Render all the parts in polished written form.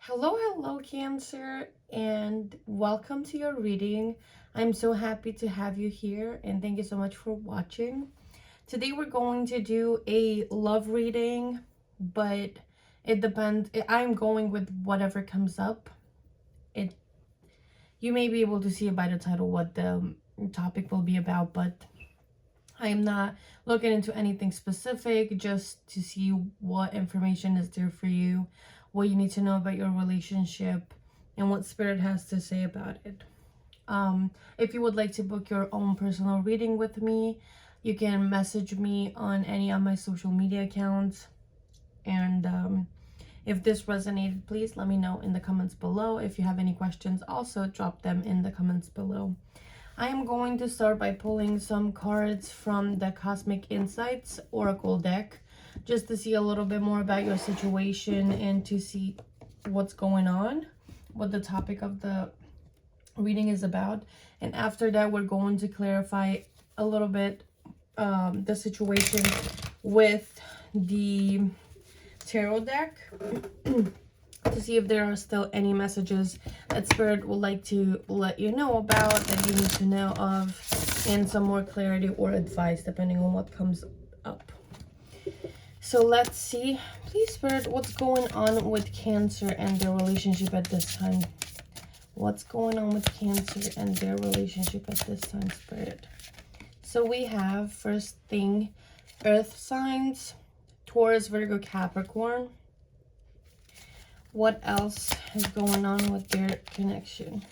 Hello, Cancer, and welcome to your reading. I'm so happy to have you here, and thank you so much for watching. Today, we're going to do a love reading, but it depends. I'm going with whatever comes up. It You may be able to see it by the title what the topic will be about, but I am not looking into anything specific, just to see what information is there for you, what you need to know about your relationship, and what Spirit has to say about it. If you would like to book your own personal reading with me, you can message me on any of my social media accounts. And if this resonated, please let me know in the comments below. If you have any questions, also drop them in the comments below. I am going to start by pulling some cards from the Cosmic Insights Oracle deck, just to see a little bit more about your situation and to see what's going on, what the topic of the reading is about. And after that, we're going to clarify a little bit the situation with the tarot deck to see if there are still any messages that Spirit would like to let you know about, that you need to know of, and some more clarity or advice depending on what comes up. So let's see. Please, Spirit, what's going on with Cancer and their relationship at this time? What's going on with Cancer and their relationship at this time, Spirit? So we have, first thing, Earth signs, Taurus, Virgo, Capricorn. What else is going on with their connection?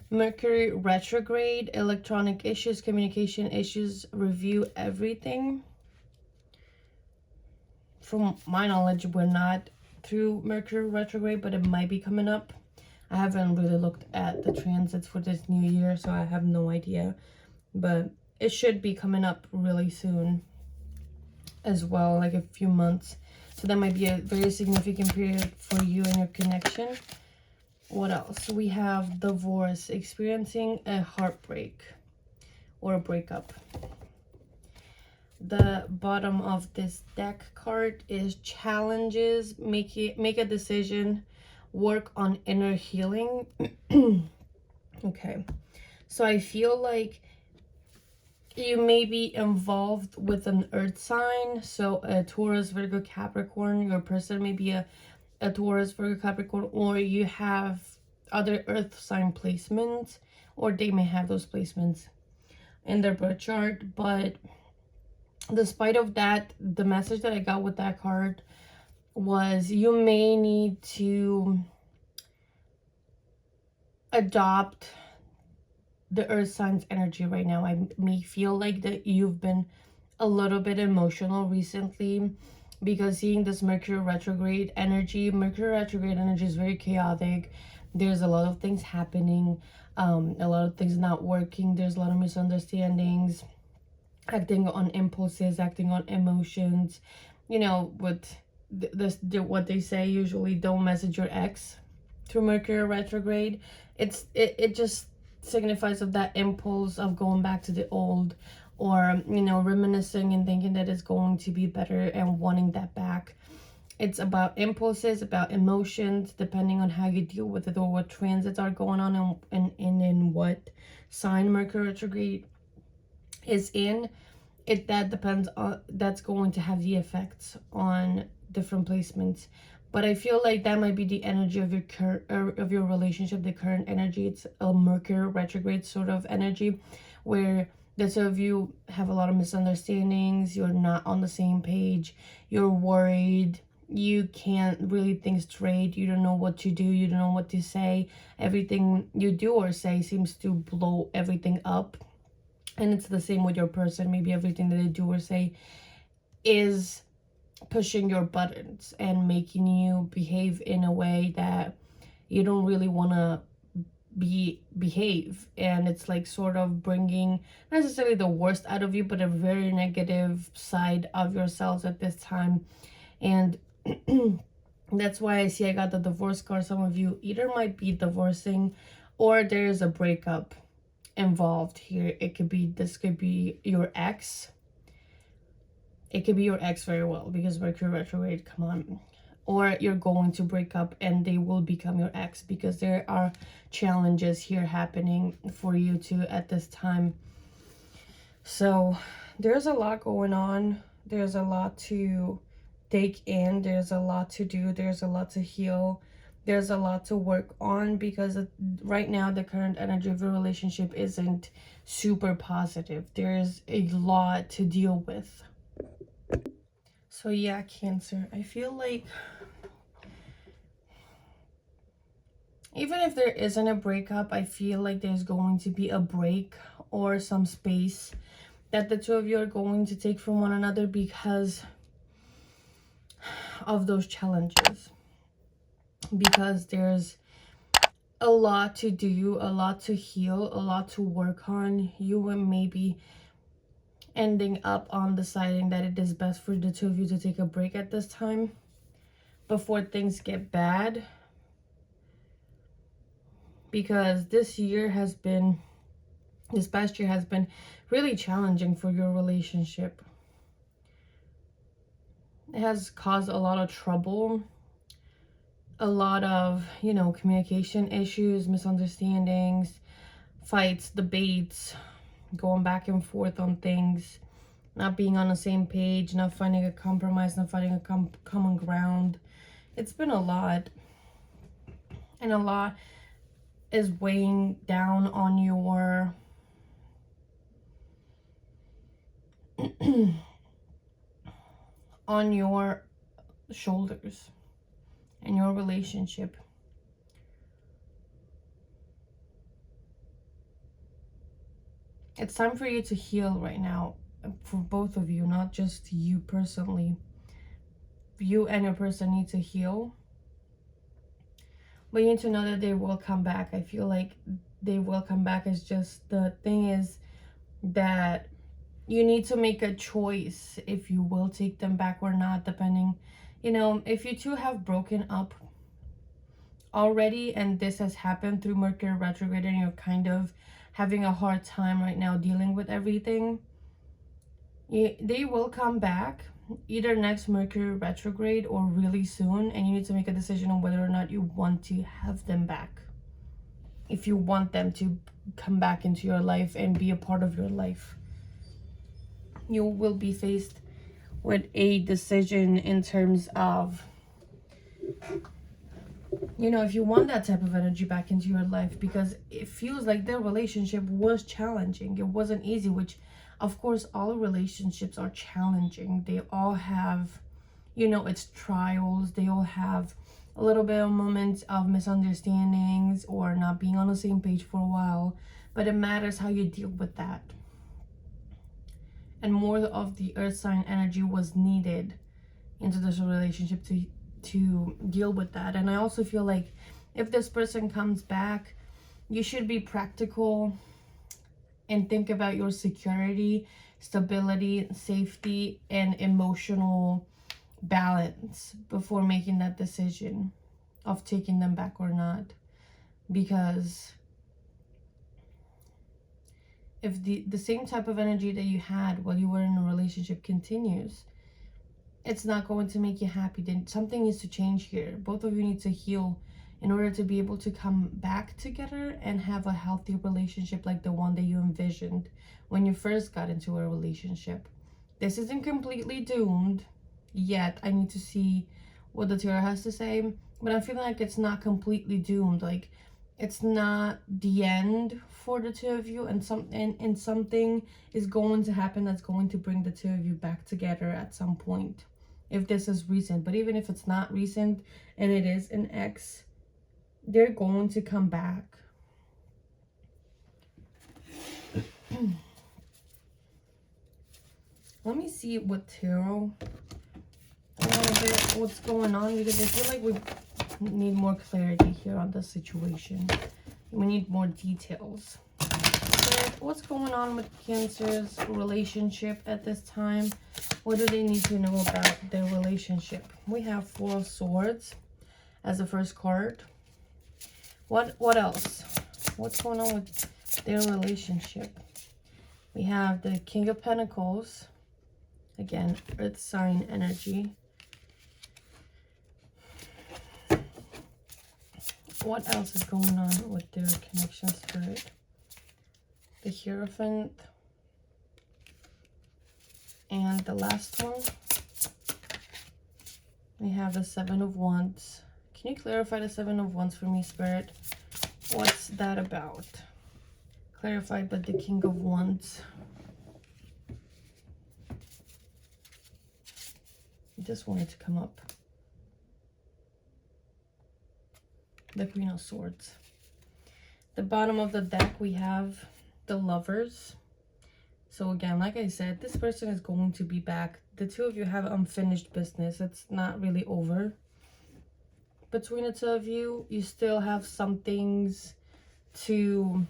Mercury retrograde, electronic issues, communication issues, review everything. From my knowledge, we're not through Mercury retrograde, but it might be coming up. I haven't really looked at the transits for this new year, so I have no idea. But it should be coming up really soon as well, like a few months. So that might be a very significant period for you and your connection. What else? We have divorce, experiencing a heartbreak or a breakup. The bottom of this deck card is challenges, make a decision, work on inner healing. Okay, so I feel like you may be involved with an earth sign, so a Taurus, Virgo, Capricorn. Your person may be a Taurus, Virgo, Capricorn, or you have other earth sign placements, or they may have those placements in their birth chart. But despite of that, the message that I got with that card was you may need to adopt the earth signs energy right now. I may feel like that you've been a little bit emotional recently, because seeing this Mercury retrograde energy is very chaotic. There's a lot of things happening, a lot of things not working. There's a lot of misunderstandings, acting on impulses, acting on emotions. You know, with what they say usually, don't message your ex through Mercury retrograde. It just signifies of that impulse of going back to the old, or reminiscing and thinking that it's going to be better and wanting that back. It's about impulses, about emotions, depending on how you deal with it or what transits are going on, and in what sign Mercury retrograde is in. That depends on, that's going to have the effects on different placements. But I feel like that might be the energy of your of your relationship, the current energy. It's a Mercury retrograde sort of energy, where the two of you have a lot of misunderstandings. You're not on the same page. You're worried. You can't really think straight. You don't know what to do. You don't know what to say. Everything you do or say seems to blow everything up. And it's the same with your person. Maybe everything that they do or say is pushing your buttons and making you behave in a way that you don't really want to behave. And it's like sort of bringing not necessarily the worst out of you, but a very negative side of yourselves at this time. And that's why I got the divorce card. Some of you either might be divorcing, or there is a breakup involved here. This could be your ex. It could be your ex very well, because Mercury retrograde, come on. or you're going to break up and they will become your ex, because there are challenges here happening for you two at this time. So there's a lot going on. There's a lot to take in. There's a lot to do. There's a lot to heal. There's a lot to work on, because right now the current energy of your relationship isn't super positive. There's a lot to deal with. So yeah, Cancer, I feel like even if there isn't a breakup, I feel like there's going to be a break or some space that the two of you are going to take from one another because of those challenges. Because there's a lot to do, a lot to heal, a lot to work on. You will maybe ending up on deciding that it is best for the two of you to take a break at this time before things get bad. Because this past year has been really challenging for your relationship. It has caused a lot of trouble, a lot of, communication issues, misunderstandings, fights, debates, going back and forth on things, not being on the same page, not finding a compromise, not finding a common ground. It's been a lot. And a lot is weighing down on your on your shoulders in your relationship. It's time for you to heal right now, for both of you, not just you personally. You and your person need to heal. But you need to know that they will come back. I feel like they will come back. It's just, the thing is that you need to make a choice if you will take them back or not, depending, if you two have broken up already and this has happened through Mercury retrograde and you're kind of having a hard time right now dealing with everything, they will come back either next Mercury retrograde or really soon, and you need to make a decision on whether or not you want to have them back. If you want them to come back into your life and be a part of your life, you will be faced with a decision in terms of, if you want that type of energy back into your life, because it feels like their relationship was challenging. It wasn't easy, which of course all relationships are challenging. They all have, it's trials. They all have a little bit of moments of misunderstandings or not being on the same page for a while, but it matters how you deal with that. And more of the earth sign energy was needed into this relationship to deal with that. And I also feel like if this person comes back, you should be practical and think about your security, stability, safety, and emotional balance before making that decision of taking them back or not. Because if the same type of energy that you had while you were in a relationship continues, it's not going to make you happy. Then something needs to change here. Both of you need to heal in order to be able to come back together and have a healthy relationship like the one that you envisioned when you first got into a relationship. This isn't completely doomed yet. I need to see what the tarot has to say, but I feel like it's not completely doomed. Like, it's not the end for the two of you, and something is going to happen that's going to bring the two of you back together at some point, if this is recent. But even if it's not recent and it is an ex, they're going to come back. Let me see what tarot, a little bit, what's going on, because I feel like we need more clarity here on the situation. We need more details. But what's going on with Cancer's relationship at this time? What do they need to know about their relationship? We have Four of Swords as the first card. What else? What's going on with their relationship? We have the King of Pentacles. Again, earth sign energy. What else is going on with their connection, Spirit? The Hierophant. And the last one, we have the Seven of Wands. Can you clarify the Seven of Wands for me, Spirit? What's that about? Clarified by the King of Wands. I just wanted to come up. The Queen of Swords. The bottom of the deck, we have the Lovers. So again, like I said, this person is going to be back. The two of you have unfinished business. It's not really over. Between the two of you, you still have some things to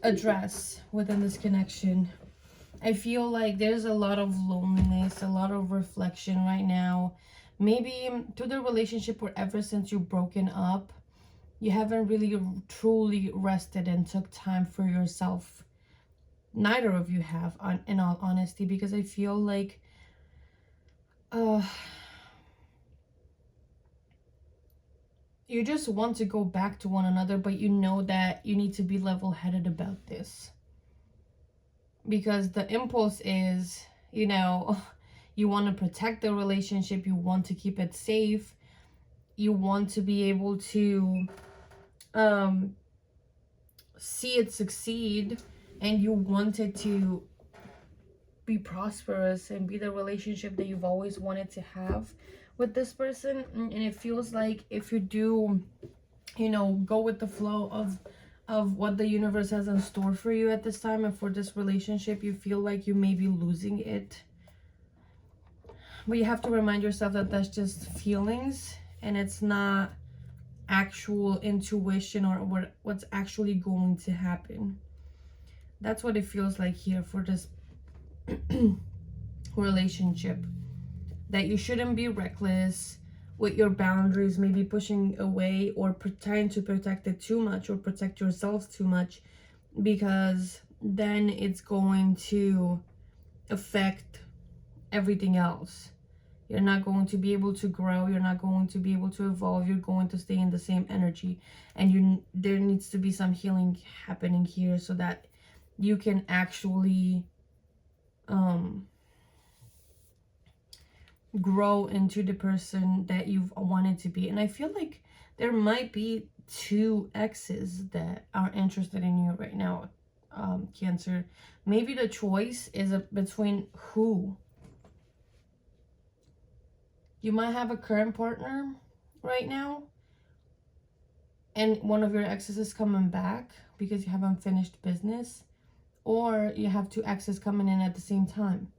address within this connection. I feel like there's a lot of loneliness, a lot of reflection right now. Maybe to the relationship or ever since you've broken up, you haven't really truly rested and took time for yourself. Neither of you have, in all honesty, because I feel like you just want to go back to one another, but you know that you need to be level-headed about this. Because the impulse is, you know, you want to protect the relationship, you want to keep it safe, you want to be able to see it succeed, and you want it to be prosperous and be the relationship that you've always wanted to have with this person. And it feels like if you do, you know, go with the flow of what the universe has in store for you at this time and for this relationship, you feel like you may be losing it. But you have to remind yourself that that's just feelings and it's not actual intuition or what's actually going to happen. That's what it feels like here for this relationship. That you shouldn't be reckless with your boundaries, maybe pushing away or trying to protect it too much or protect yourself too much, because then it's going to affect everything else. You're not going to be able to grow. You're not going to be able to evolve. You're going to stay in the same energy. And there needs to be some healing happening here so that you can actually grow into the person that you've wanted to be. And I feel like there might be two exes that are interested in you right now, Cancer. Maybe the choice is between who. You might have a current partner right now, and one of your exes is coming back because you have unfinished business, or you have two exes coming in at the same time,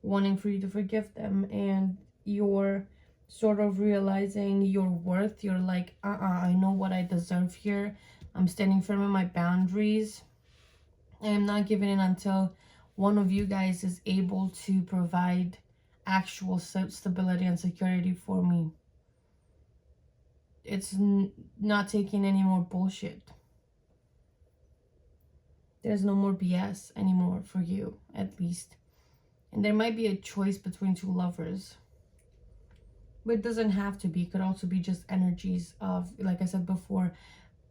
wanting for you to forgive them, and you're sort of realizing your worth. You're like, I know what I deserve here. I'm standing firm in my boundaries, and I'm not giving in until one of you guys is able to provide actual stability and security for me. It's not taking any more bullshit. There's no more BS anymore for you, at least. And there might be a choice between two lovers. But it doesn't have to be. It could also be just energies of, like I said before,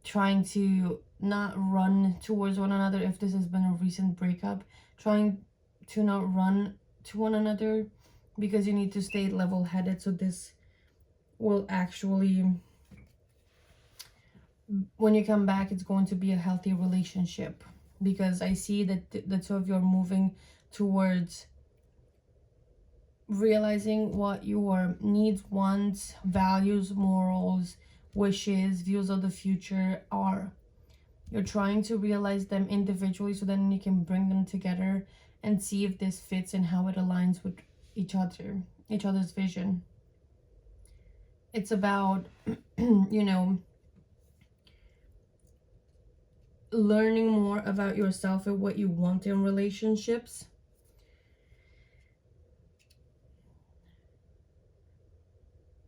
trying to not run towards one another if this has been a recent breakup. Trying to not run to one another because you need to stay level-headed, so this will actually, when you come back, it's going to be a healthy relationship, because I see that the two of you are moving towards realizing what your needs, wants, values, morals, wishes, views of the future are. You're trying to realize them individually so then you can bring them together and see if this fits and how it aligns with each other's vision. It's about, you know, learning more about yourself and what you want in relationships.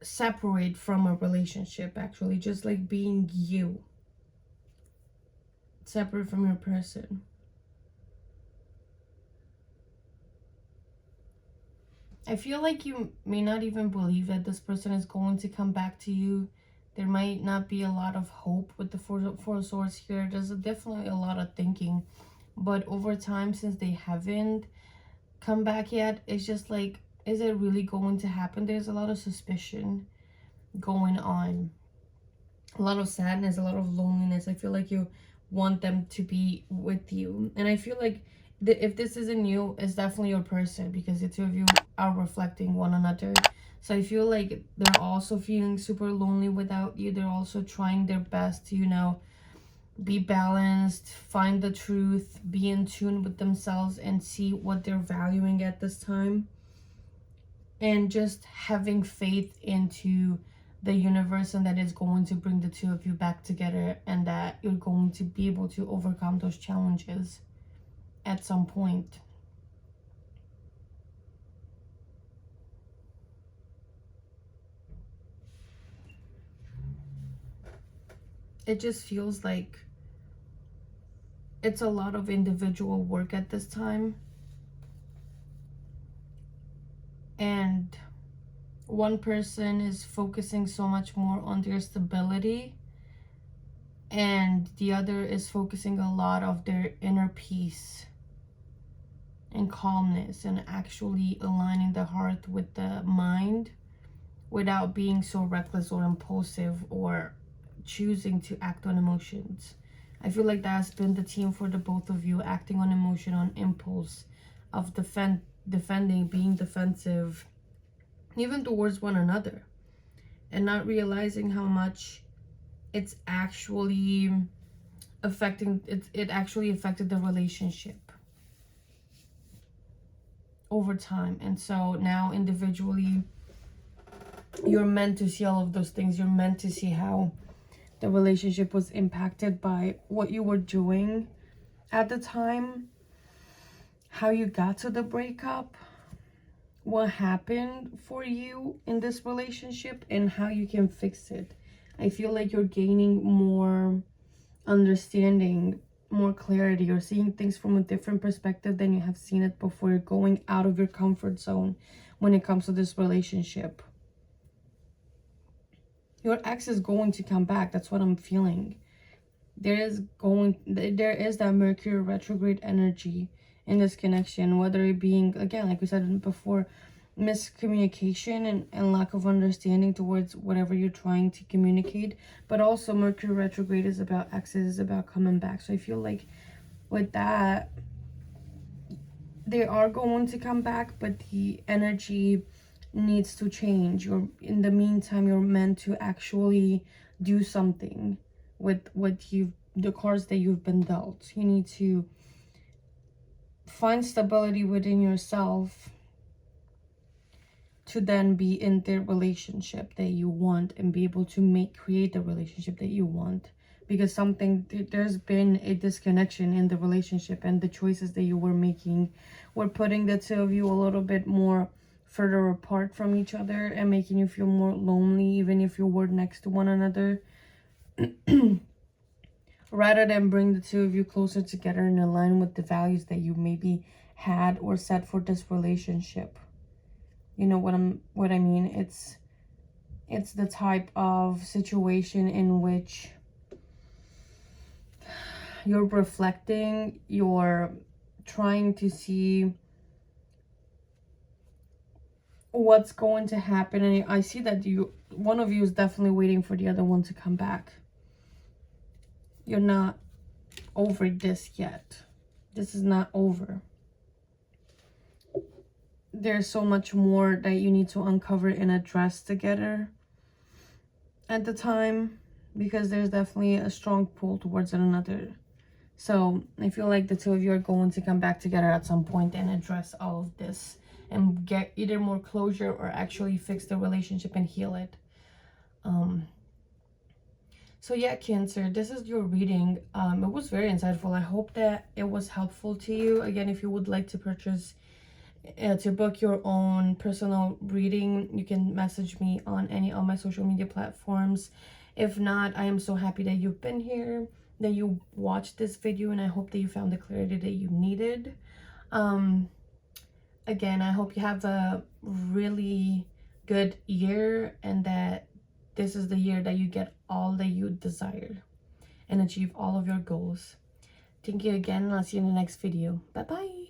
Separate from a relationship, actually, just like being you. Separate from your person. I feel like you may not even believe that this person is going to come back to you There might not be a lot of hope with the four of swords here. There's definitely a lot of thinking, but over time, since they haven't come back yet, it's just like, is it really going to happen? There's a lot of suspicion going on, a lot of sadness, a lot of loneliness. I feel like you want them to be with you, and I feel like if this isn't you, it's definitely your person, because the two of you are reflecting one another. So I feel like they're also feeling super lonely without you. They're also trying their best to, you know, be balanced, find the truth, be in tune with themselves, and see what they're valuing at this time, and just having faith into the universe, and that is going to bring the two of you back together, and that you're going to be able to overcome those challenges at some point. It just feels like it's a lot of individual work at this time, and one person is focusing so much more on their stability, and the other is focusing a lot of their inner peace and calmness, and actually aligning the heart with the mind without being so reckless or impulsive or choosing to act on emotions. I feel like that's been the theme for the both of you, acting on emotion, on impulse, of defending, being defensive, even towards one another, and not realizing how much it's actually affecting it actually affected the relationship over time. And so now individually, you're meant to see all of those things. You're meant to see how the relationship was impacted by what you were doing at the time, how you got to the breakup, what happened for you in this relationship, and how you can fix it. I feel like you're gaining more understanding, more clarity. You're seeing things from a different perspective than you have seen it before. You're going out of your comfort zone when it comes to this relationship. Your ex is going to come back. That's what I'm feeling. There is that Mercury retrograde energy in this connection, whether it being, again, like we said before, miscommunication and lack of understanding towards whatever you're trying to communicate. But also Mercury retrograde is about exes, is about coming back. So I feel like with that, they are going to come back, but the energy needs to change. You're, in the meantime, you're meant to actually do something with the cards that you've been dealt. You need to find stability within yourself to then be in the relationship that you want, and be able to create the relationship that you want. Because there's been a disconnection in the relationship, and the choices that you were making were putting the two of you a little bit more further apart from each other, and making you feel more lonely even if you were next to one another. Rather than bring the two of you closer together and align with the values that you maybe had or set for this relationship. You know what I mean? It's the type of situation in which you're reflecting, you're trying to see what's going to happen, and I see that one of you is definitely waiting for the other one to come back. You're not over this yet. This is not over. There's so much more that you need to uncover and address together at the time, because there's definitely a strong pull towards one another. So I feel like the two of you are going to come back together at some point and address all of this, and get either more closure or actually fix the relationship and heal it. So yeah, Cancer, this is your reading. It was very insightful. I hope that it was helpful to you. Again, if you would like to purchase, to book your own personal reading, you can message me on any of my social media platforms. If not, I am so happy that you've been here, that you watched this video, and I hope that you found the clarity that you needed. Again, I hope you have a really good year, and that this is the year that you get all that you desire and achieve all of your goals. Thank you again, and I'll see you in the next video. Bye bye.